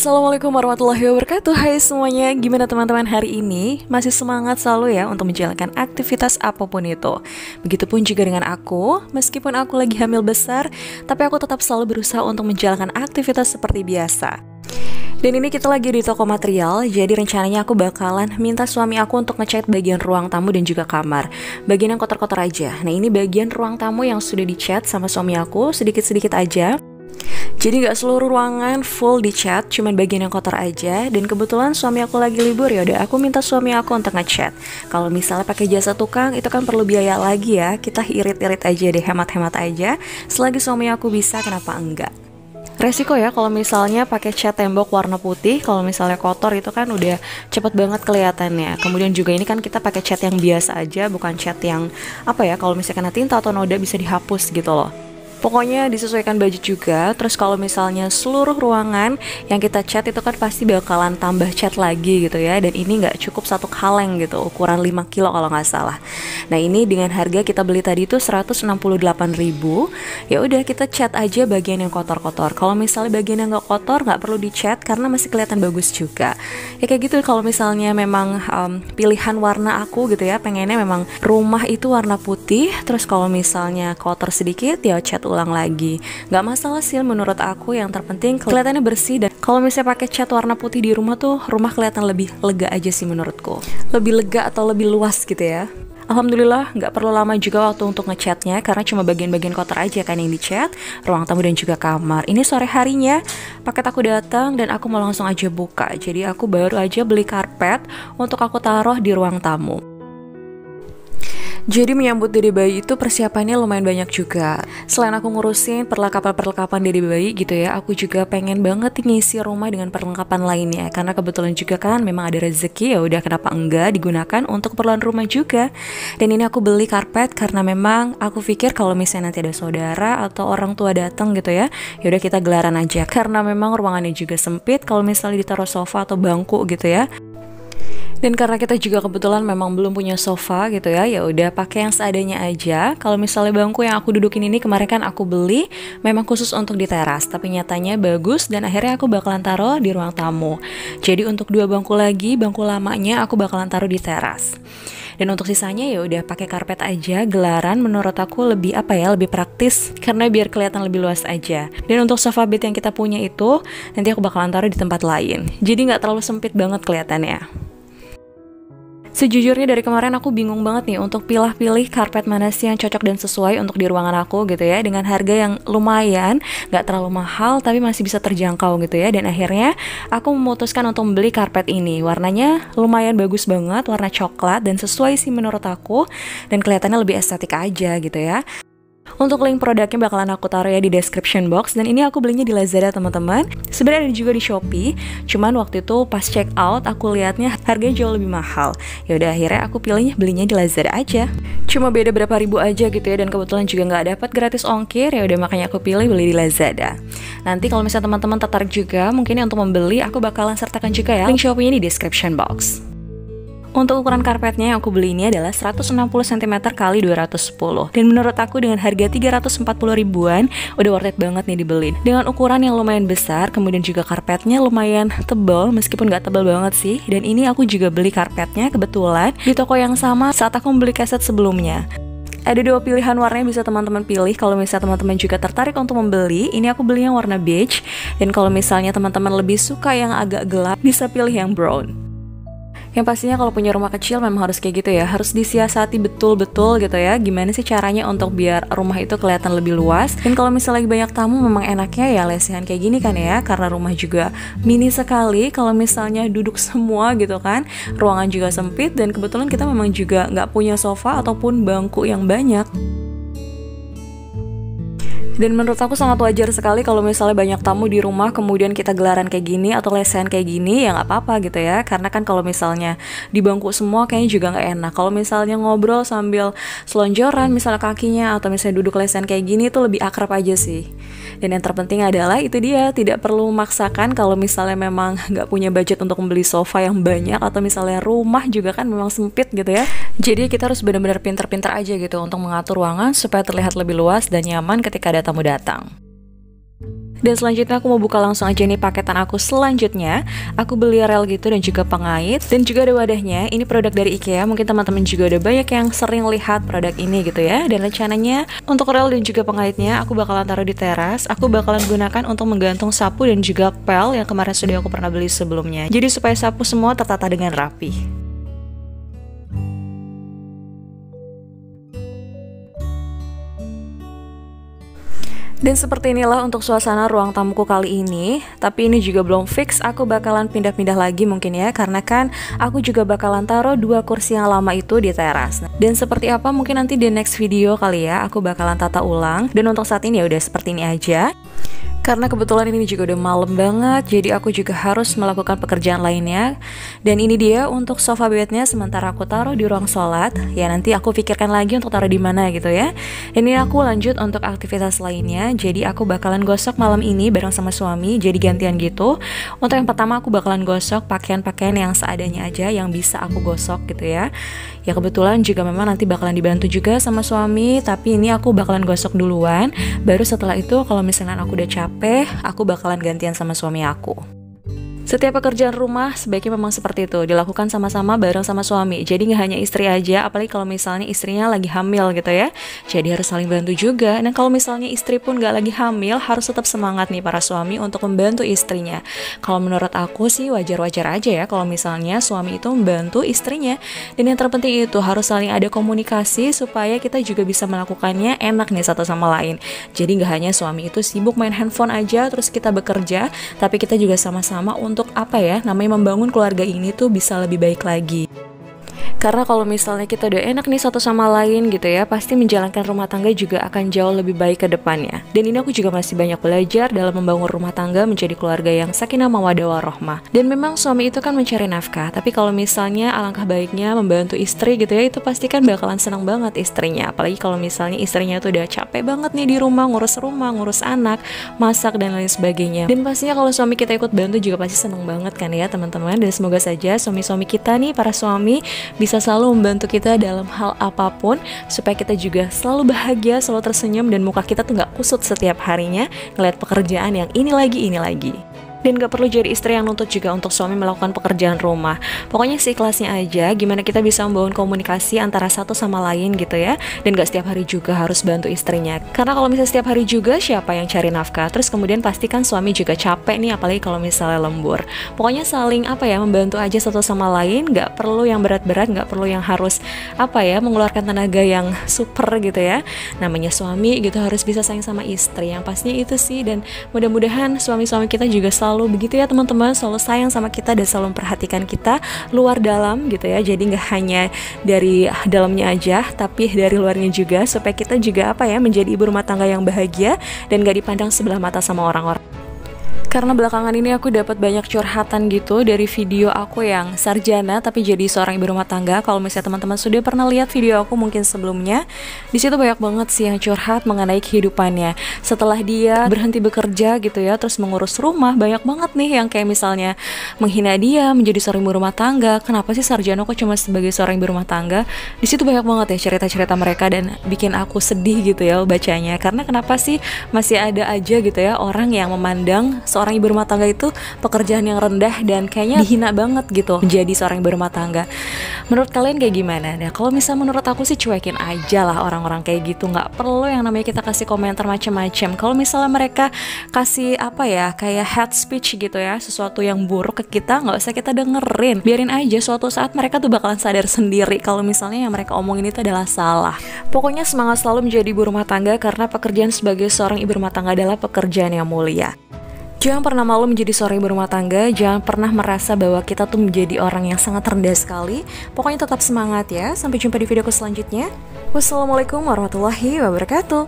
Assalamualaikum warahmatullahi wabarakatuh. Hai semuanya, gimana teman-teman hari ini? Masih semangat selalu ya untuk menjalankan aktivitas apapun itu. Begitupun juga dengan aku, meskipun aku lagi hamil besar, tapi aku tetap selalu berusaha untuk menjalankan aktivitas seperti biasa. Dan ini kita lagi di toko material, jadi rencananya aku bakalan minta suami aku untuk ngecat bagian ruang tamu dan juga kamar. Bagian yang kotor-kotor aja. Nah ini bagian ruang tamu yang sudah dicat sama suami aku, sedikit-sedikit aja. Jadi gak seluruh ruangan full dicat, cuman bagian yang kotor aja. Dan kebetulan suami aku lagi libur, ya udah aku minta suami aku untuk ngecat. Kalau misalnya pakai jasa tukang, itu kan perlu biaya lagi ya. Kita irit-irit aja deh, hemat-hemat aja. Selagi suami aku bisa, kenapa enggak? Resiko ya kalau misalnya pakai cat tembok warna putih, kalau misalnya kotor itu kan udah cepet banget kelihatannya. Kemudian juga ini kan kita pakai cat yang biasa aja, bukan cat yang apa ya, kalau misalnya kena tinta atau noda bisa dihapus gitu loh. Pokoknya disesuaikan budget juga. Terus kalau misalnya seluruh ruangan yang kita cat itu kan pasti bakalan tambah cat lagi gitu ya. Dan ini nggak cukup satu kaleng gitu, ukuran 5 kilo kalau nggak salah. Nah ini dengan harga kita beli tadi itu 168.000. Ya udah kita cat aja bagian yang kotor-kotor. Kalau misalnya bagian yang nggak kotor nggak perlu dicat karena masih kelihatan bagus juga. Ya kayak gitu kalau misalnya memang pilihan warna aku gitu ya, pengennya memang rumah itu warna putih. Terus kalau misalnya kotor sedikit ya cat ulang lagi. Gak masalah sih menurut aku, yang terpenting kelihatannya bersih. Dan kalau misalnya pakai cat warna putih di rumah tuh, rumah kelihatan lebih lega aja sih menurutku. Lebih lega atau lebih luas gitu ya. Alhamdulillah gak perlu lama juga waktu untuk ngecatnya, karena cuma bagian-bagian kotor aja kan yang dicat, ruang tamu dan juga kamar. Ini sore harinya paket aku datang dan aku mau langsung aja buka. Jadi aku baru aja beli karpet untuk aku taruh di ruang tamu. Jadi menyambut dede bayi itu persiapannya lumayan banyak juga. Selain aku ngurusin perlengkapan-perlengkapan dede bayi gitu ya, aku juga pengen banget ngisi rumah dengan perlengkapan lainnya. Karena kebetulan juga kan memang ada rezeki, ya udah kenapa enggak digunakan untuk keperluan rumah juga. Dan ini aku beli karpet karena memang aku pikir kalau misalnya nanti ada saudara atau orang tua datang gitu ya, udah kita gelaran aja. Karena memang ruangannya juga sempit kalau misalnya ditaruh sofa atau bangku gitu ya. Dan karena kita juga kebetulan memang belum punya sofa gitu ya, ya udah pakai yang seadanya aja. Kalau misalnya bangku yang aku dudukin ini kemarin kan aku beli memang khusus untuk di teras, tapi nyatanya bagus dan akhirnya aku bakalan taruh di ruang tamu. Jadi untuk 2 bangku lagi, bangku lamanya aku bakalan taruh di teras. Dan untuk sisanya ya udah pakai karpet aja, gelaran menurut aku lebih apa ya, lebih praktis karena biar kelihatan lebih luas aja. Dan untuk sofa bed yang kita punya itu nanti aku bakalan taruh di tempat lain. Jadi nggak terlalu sempit banget kelihatannya. Sejujurnya dari kemarin aku bingung banget nih untuk pilih-pilih karpet mana sih yang cocok dan sesuai untuk di ruangan aku gitu ya, dengan harga yang lumayan, gak terlalu mahal tapi masih bisa terjangkau gitu ya. Dan akhirnya aku memutuskan untuk membeli karpet ini. Warnanya lumayan bagus banget, warna coklat dan sesuai sih menurut aku, dan kelihatannya lebih estetik aja gitu ya. Untuk link produknya bakalan aku taruh ya di description box. Dan ini aku belinya di Lazada teman-teman. Sebenarnya ada juga di Shopee, cuman waktu itu pas check out aku lihatnya harganya jauh lebih mahal. Ya udah akhirnya aku pilihnya belinya di Lazada aja. Cuma beda berapa ribu aja gitu ya, dan kebetulan juga nggak dapat gratis ongkir. Ya udah makanya aku pilih beli di Lazada. Nanti kalau misalnya teman-teman tertarik juga mungkin untuk membeli, aku bakalan sertakan juga ya link Shopee-nya di description box. Untuk ukuran karpetnya yang aku beli ini adalah 160 cm x 210. Dan menurut aku dengan harga 340 ribuan udah worth it banget nih dibeli. Dengan ukuran yang lumayan besar, kemudian juga karpetnya lumayan tebal, meskipun gak tebal banget sih. Dan ini aku juga beli karpetnya kebetulan di toko yang sama saat aku membeli kaset sebelumnya. Ada 2 pilihan warna yang bisa teman-teman pilih. Kalau misalnya teman-teman juga tertarik untuk membeli, ini aku beli yang warna beige. Dan kalau misalnya teman-teman lebih suka yang agak gelap, bisa pilih yang brown. Yang pastinya kalau punya rumah kecil memang harus kayak gitu ya, harus disiasati betul-betul gitu ya, gimana sih caranya untuk biar rumah itu kelihatan lebih luas. Dan kalau misalnya lagi banyak tamu memang enaknya ya lesehan kayak gini kan ya, karena rumah juga mini sekali. Kalau misalnya duduk semua gitu kan, ruangan juga sempit, dan kebetulan kita memang juga nggak punya sofa ataupun bangku yang banyak. Dan menurut aku sangat wajar sekali kalau misalnya banyak tamu di rumah kemudian kita gelaran kayak gini atau lesehan kayak gini, ya nggak apa-apa gitu ya. Karena kan kalau misalnya di bangku semua kayaknya juga nggak enak. Kalau misalnya ngobrol sambil selonjoran misalnya kakinya atau misalnya duduk lesehan kayak gini itu lebih akrab aja sih. Dan yang terpenting adalah itu dia, tidak perlu memaksakan kalau misalnya memang nggak punya budget untuk membeli sofa yang banyak, atau misalnya rumah juga kan memang sempit gitu ya. Jadi kita harus benar-benar pinter-pinter aja gitu untuk mengatur ruangan supaya terlihat lebih luas dan nyaman ketika ada tamu datang. Dan selanjutnya aku mau buka langsung aja nih paketan aku selanjutnya. Aku beli rel gitu dan juga pengait. Dan juga ada wadahnya. Ini produk dari IKEA. Mungkin teman-teman juga udah banyak yang sering lihat produk ini gitu ya. Dan rencananya untuk rel dan juga pengaitnya aku bakalan taruh di teras. Aku bakalan gunakan untuk menggantung sapu dan juga pel yang kemarin sudah aku pernah beli sebelumnya. Jadi supaya sapu semua tertata dengan rapi. Dan seperti inilah untuk suasana ruang tamuku kali ini. Tapi ini juga belum fix, aku bakalan pindah-pindah lagi mungkin ya, karena kan aku juga bakalan taruh 2 kursi yang lama itu di teras. Dan seperti apa mungkin nanti di next video kali ya, aku bakalan tata ulang. Dan untuk saat ini ya udah seperti ini aja. Karena kebetulan ini juga udah malam banget, jadi aku juga harus melakukan pekerjaan lainnya. Dan ini dia untuk sofa bednya, sementara aku taruh di ruang sholat. Ya nanti aku pikirkan lagi untuk taruh di mana gitu ya. Dan ini aku lanjut untuk aktivitas lainnya. Jadi aku bakalan gosok malam ini bareng sama suami, jadi gantian gitu. Untuk yang pertama aku bakalan gosok pakaian-pakaian yang seadanya aja, yang bisa aku gosok gitu ya. Ya kebetulan juga memang nanti bakalan dibantu juga sama suami, tapi ini aku bakalan gosok duluan. Baru setelah itu kalau misalnya aku udah capek, aku bakalan gantian sama suami aku. Setiap pekerjaan rumah sebaiknya memang seperti itu, dilakukan sama-sama bareng sama suami. Jadi nggak hanya istri aja, apalagi kalau misalnya istrinya lagi hamil gitu ya. Jadi harus saling bantu juga. Dan kalau misalnya istri pun nggak lagi hamil, harus tetap semangat nih para suami untuk membantu istrinya. Kalau menurut aku sih wajar-wajar aja ya kalau misalnya suami itu membantu istrinya. Dan yang terpenting itu harus saling ada komunikasi supaya kita juga bisa melakukannya enak nih satu sama lain. Jadi nggak hanya suami itu sibuk main handphone aja terus kita bekerja, tapi kita juga sama-sama untuk apa ya, namanya membangun keluarga ini tuh bisa lebih baik lagi. Karena kalau misalnya kita udah enak nih satu sama lain gitu ya, pasti menjalankan rumah tangga juga akan jauh lebih baik ke depannya. Dan ini aku juga masih banyak belajar dalam membangun rumah tangga menjadi keluarga yang sakinah mawaddah warahmah. Dan memang suami itu kan mencari nafkah, tapi kalau misalnya alangkah baiknya membantu istri gitu ya, itu pasti kan bakalan senang banget istrinya. Apalagi kalau misalnya istrinya tuh udah capek banget nih di rumah, ngurus anak, masak dan lain sebagainya. Dan pastinya kalau suami kita ikut bantu juga pasti senang banget kan ya teman-teman. Dan semoga saja suami-suami kita nih, para suami, bisa selalu membantu kita dalam hal apapun supaya kita juga selalu bahagia, selalu tersenyum, dan muka kita tuh gak kusut setiap harinya ngeliat pekerjaan yang ini lagi. Dan gak perlu jadi istri yang nuntut juga untuk suami melakukan pekerjaan rumah. Pokoknya seikhlasnya aja, gimana kita bisa membangun komunikasi antara satu sama lain gitu ya. Dan gak setiap hari juga harus bantu istrinya. Karena kalau misalnya setiap hari juga, siapa yang cari nafkah? Terus kemudian pastikan suami juga capek nih, apalagi kalau misalnya lembur. Pokoknya saling membantu aja satu sama lain. Gak perlu yang berat-berat, gak perlu yang harus mengeluarkan tenaga yang super gitu ya. Namanya suami gitu, harus bisa sayang sama istri. Yang pastinya itu sih. Dan mudah-mudahan suami-suami kita juga selalu begitu ya teman-teman, selalu sayang sama kita dan selalu memperhatikan kita luar dalam gitu ya. Jadi nggak hanya dari dalamnya aja, tapi dari luarnya juga, supaya kita juga menjadi ibu rumah tangga yang bahagia dan gak dipandang sebelah mata sama orang-orang. Karena belakangan ini aku dapat banyak curhatan gitu dari video aku yang sarjana tapi jadi seorang ibu rumah tangga. Kalau misalnya teman-teman sudah pernah lihat video aku mungkin sebelumnya, di situ banyak banget sih yang curhat mengenai kehidupannya. Setelah dia berhenti bekerja gitu ya, terus mengurus rumah, banyak banget nih yang kayak misalnya menghina dia menjadi seorang ibu rumah tangga. Kenapa sih sarjana kok cuma sebagai seorang ibu rumah tangga? Di situ banyak banget ya cerita-cerita mereka dan bikin aku sedih gitu ya bacanya. Karena kenapa sih masih ada aja gitu ya orang yang memandang seorang ibu rumah tangga itu pekerjaan yang rendah dan kayaknya dihina banget gitu menjadi seorang ibu rumah tangga. Menurut kalian kayak gimana? Nah kalau misalnya menurut aku sih cuekin aja lah orang-orang kayak gitu. Nggak perlu yang namanya kita kasih komentar macam-macam. Kalau misalnya mereka kasih kayak hate speech gitu ya, sesuatu yang buruk ke kita, nggak usah kita dengerin. Biarin aja, suatu saat mereka tuh bakalan sadar sendiri kalau misalnya yang mereka omongin itu adalah salah. Pokoknya semangat selalu menjadi ibu rumah tangga, karena pekerjaan sebagai seorang ibu rumah tangga adalah pekerjaan yang mulia. Jangan pernah malu menjadi seorang ibu rumah tangga, jangan pernah merasa bahwa kita tuh menjadi orang yang sangat rendah sekali. Pokoknya tetap semangat ya. Sampai jumpa di videoku selanjutnya. Wassalamualaikum warahmatullahi wabarakatuh.